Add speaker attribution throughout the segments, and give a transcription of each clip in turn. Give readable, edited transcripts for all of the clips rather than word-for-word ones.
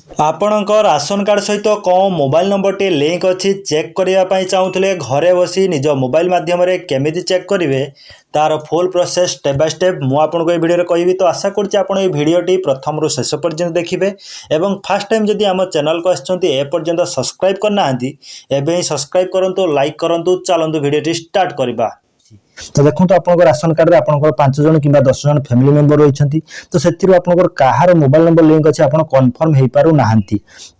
Speaker 1: ଆପଣଙ୍କ ration card ସହିତ କ'ଣ ମୋବାଇଲ୍ ନମ୍ବରଟି ଲିଙ୍କ୍ ଅଛି ଚେକ୍ କରିବା ପାଇଁ ଚାହୁଁଥିଲେ ଘରେ ବସି ନିଜ ମୋବାଇଲ୍ ମାଧ୍ୟମରେ କେମିତି ଚେକ୍ କରିବେ ତାର ଫୁଲ୍ ପ୍ରୋସେସ୍ ଷ୍ଟେପ୍ ବାଇ ଷ୍ଟେପ୍ ମୁଁ ଆପଣଙ୍କୁ ଏହି ଭିଡ଼ିଓରେ କହିବି। ତ ଆଶା କରୁଛି ଆପଣ ଏହି ଭିଡ଼ିଓଟି ପ୍ରଥମରୁ ଶେଷ ପର୍ଯ୍ୟନ୍ତ ଦେଖିବେ ଏବଂ ଫାର୍ଷ୍ଟ ଟାଇମ୍ ଯଦି ଆମ ଚ୍ୟାନେଲକୁ ଆସିଛନ୍ତି ଏପର୍ଯ୍ୟନ୍ତ ସବସ୍କ୍ରାଇବ୍ କରିନାହାନ୍ତି ଏବେ ହିଁ ସବସ୍କ୍ରାଇବ୍ କରନ୍ତୁ, ଲାଇକ୍ କରନ୍ତୁ। ଚାଲନ୍ତୁ ଭିଡ଼ିଓଟି ଷ୍ଟାର୍ଟ କରିବା। तो देखो आपन राशन कार्ड रे आपन 5 जन कि 10 जन फैमिली मेंबर रही तो से कहार मोबाइल नंबर लिंक अच्छे आप कन्फर्म हो पार ना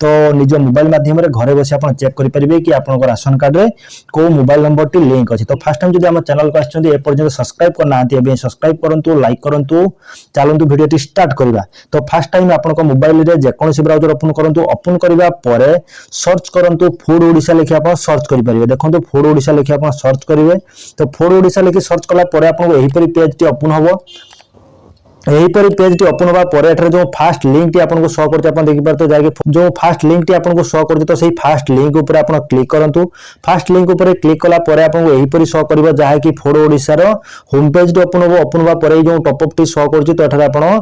Speaker 1: तो निज मोबाइल मध्यम घरे बस आप चेक करेंगे कि आप राशन कार्ड रे को मोबाइल नंबर टी लिंक अच्छे। तो फास्ट टाइम जब चैनल को आपर्यंत सब्सक्राइब करना सब्सक्राइब करूँ, लाइक करूँ। चलतु भिडियो स्टार्ट करवा। तो फास्ट टाइम आप मोबाइल रे जेकोसी ब्राउजर ओपन करूँ, ओपन करने पर सर्च करूँ फूड ओडिशा लिखि आप सर्च करेंगे। देखो फूड ओडिशा लिखि आप सर्च करेंगे तो फूड ओडिशा लिखि सर्च कला परे आपको एहीपरि पेज टी ओपन होबो। एहीपरि पेज टी ओपन होबा परे एठारे जो फास्ट लिंक टी आपको शो करते आप देखि पारते जाके जो फास्ट लिंक टी आपको शो करते तो सही फास्ट लिंक ऊपर आप क्लिक करंतु। फास्ट लिंक ऊपर क्लिक कला परे आपको एहीपरि शो करबो जहा कि फूड ओडिशा रो होम पेज टी ओपन होबो। ओपन होबा परे जो टॉप अप टी शो करछि तो एठारे आपण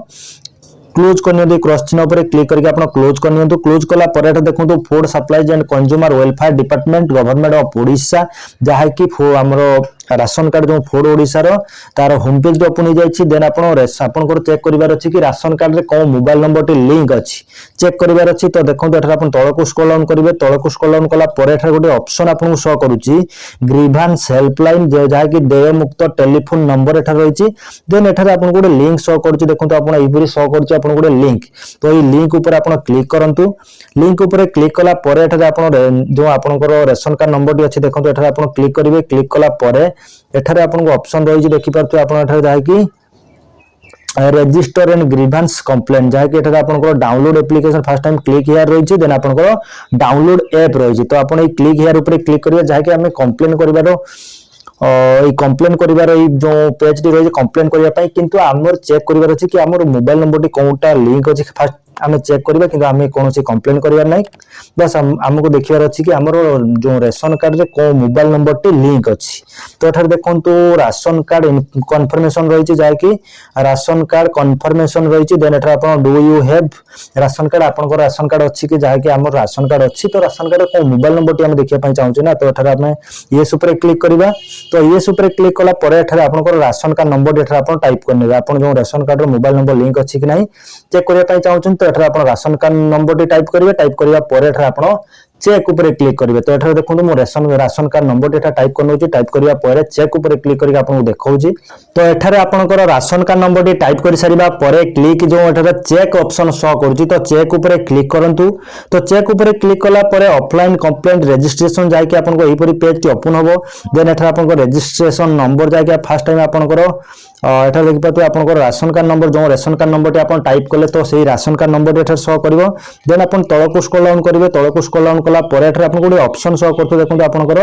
Speaker 1: क्लोज करनी क्रॉस चिन्ह पर क्लिक करके आप क्लोज करनी। क्लोज कला देखो food supplies and consumer welfare department government of Odisha जहा कि हमरो राशन कार्ड जो फूड ओडिशा रो तार होम पेज ओपन हो जाई। देन आपन चेक करिवार अछि कि राशन कार्ड रे कोन मोबाइल नंबर टी लिंक अछि चेक करिवार अछि। तो देखो एठार आपन तळको स्क्रॉल डाउन करिवे, तळको स्क्रॉल डाउन कला परे एठार गोटे ऑप्शन आपन शो करूची ग्रीवांस हेल्पलाइन जहा कि देय मुक्त टेलीफोन नंबर एठार रहिछि। देन एठार आपन गोटे लिंक शो करूची। देखो आपन एइपरि शो करूची आपन गोटे लिंक। तो ये लिंक ऊपर आपन क्लिक करंतु। लिंक ऊपर क्लिक कला परे एठार आपन जो आपनकर रेशन कार्ड नंबर टी अछि देखो एठार आपन क्लिक करिवे। क्लिक कला परे एठारे आपन ऑप्शन रही देखि पारथु आपन एठारे जाय कि रजिस्टर एंड ग्रीवांस कंप्लेंट जहा कि एठारे आपन download application first time click here रही। देन आपन डाउनलोड ऐप रही। तो आपन ए क्लिक हियर ऊपर क्लिक करिवे जहा कि हमें कंप्लेन करिवारो कंप्लेन करिवार जो पेज टी रही कंप्लेन करबा पई किंतु हमर चेक करिवार अछि कि हमर मोबाइल नंबर टी कोनटा लिंक अछि फास्ट आमे चेक करबा किंतु आमे कोनोसी कंप्लेन करिवार नै। बस हमको देखिवार अछि कि हमर जो रेशन कार्ड रे को मोबाइल नंबर टी लिंक अछि। तो एठार देखंतु राशन कार्ड कंफर्मेशन रही जहा कि राशन कार्ड कंफर्मेशन रही। देन एठार आपण do you have ration card आपन को राशन कार्ड अछि कि जहा कि हमर राशन कार्ड अछि। तो राशन कार्ड को मोबाइल नंबर टी हम देखिया पई चाहू ना। तो एठार आपने येस ऊपर क्लिक करबा। तो येस ऊपर क्लिक कला परे एठार आपन को राशन कार्ड नंबर एठार आपन टाइप करनेबे। आपन जो राशन कार्ड रो मोबाइल नंबर लिंक अछि कि नहीं चेक करिया पई चाहू तो एठार आपन ration card number T type करिवे। टाइप करिया परे एठार आपन चेक ऊपर क्लिक करिवे। तो एठार देखो मो राशन कार्ड नंबर एठार टाइप करनोची। टाइप करिया परे चेक ऊपर क्लिक करके आपन देखौची। तो एठारे आपनकर ration card number T type करि सारिबा परे क्लिक जो एठारे चेक ऑप्शन शो करूची तो चेक ऊपर क्लिक करंतु। तो चेक ऊपर क्लिक कला परे ऑफलाइन कंप्लेंट रजिस्ट्रेशन जाय कि आपन को एही परि पेज टी ओपन होबो। देन एठार आपन को रजिस्ट्रेशन नंबर जाय कि फर्स्ट टाइम आपनकर एठार देखि पातु आपनकर राशन कार्ड नंबर जो रेशन कार्ड नंबर टी आपन टाइप कले तो सेही राशन कार्ड नंबर एठार शो करबो। देन आपन तळको स्क्रॉल डाउन करिवे। तळको स्क्रॉल डाउन कला परे एठार आपन गोटे ऑप्शन शो करतो देखंतु आपनकर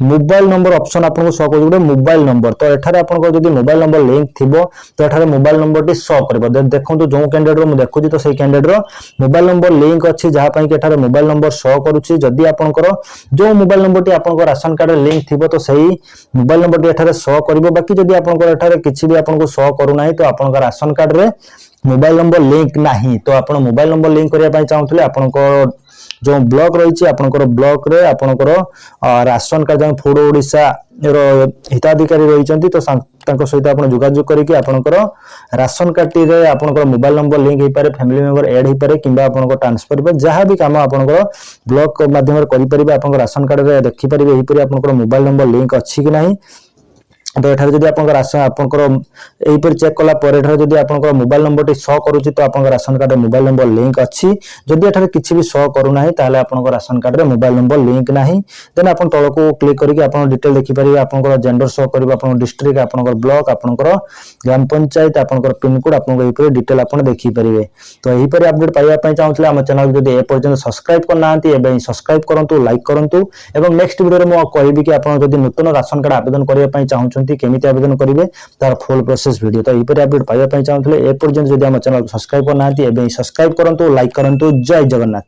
Speaker 1: मोबाइल नंबर ऑप्शन आपन शो करबो गोटे मोबाइल नंबर। तो एठार आपन जदी मोबाइल नंबर लिंक थिबो तो एठार मोबाइल नंबर टी शो करबो। देन देखंतु जो कैंडिडेट रो मु देखुची तो सेही कैंडिडेट रो मोबाइल नंबर लिंक अछि जहा पई कि एठार मोबाइल नंबर शो करूची। जदी आपनकर जो मोबाइल नंबर टी आपन राशन कार्ड लिंक थिबो तो सेही मोबाइल नंबर टी एठार शो करबो। बाकी जदी आपनकर एठार किछि भी आपन को शो करू नाही तो आपन राशन कार्ड रे मोबाइल नंबर लिंक नाही। तो आपन मोबाइल नंबर लिंक करिया पई चाहउतले आपन जो ब्लॉक रही आपनकर ब्लॉक रे आपनकर राशन कार्ड जो फूड ओडिशा रो हिताधिकारी रही तो तांको सहित आपन जोगाजोग करिकि आपनकर राशन कार्ड टी रे आपनकर मोबाइल नंबर लिंक हे पारे, फैमिली मेंबर ऐड हे पारे किंबा आपनकर ट्रांसफर पे जहां भी काम आपनकर ब्लॉक माध्यम रे करि परिबे। आपनकर राशन कार्ड रे देखि परिबे हे परि आपनकर मोबाइल नंबर लिंक अछि कि नाही। तो एठार जदी आपन राशन आपनकर एही पर चेक कला पर एठार जदी आपनकर मोबाइल नंबर टी शो करूची तो आपन ration card mobile number link अछि। जदी एठार किछि भी शो करू नाही ताले आपनकर राशन कार्ड रे मोबाइल नंबर लिंक नाही। देन आपन तळको क्लिक करिकि आपन डिटेल देखि परिबे। आपनकर जेंडर शो करिबो, आपन डिस्ट्रिक्ट, आपनकर ब्लॉक, आपनकर ग्राम पंचायत, आपनकर पिन कोड, आपनकर एही पर डिटेल आपन देखि परिबे। तो एही पर अपडेट पाइबा पई चाहउतले हम चैनल जदी ए पर्यंत सब्सक्राइब करनांती एबे सब्सक्राइब करंतु, लाइक करंतु। एवं नेक्स्ट वीडियो रे मो कहबी कि आपन जदी नूतन राशन कार्ड आवेदन करिया पई चाहउछन केमिति आवेदन करिवे तार फुल प्रोसेस वीडियो। तो एही अपडेट पाइबा पई चाहउतले ए पर्यंत जदी हम चैनल सब्सक्राइब करनांती एबे सब्सक्राइब करंतु, लाइक करंतु। जय जगन्नाथ।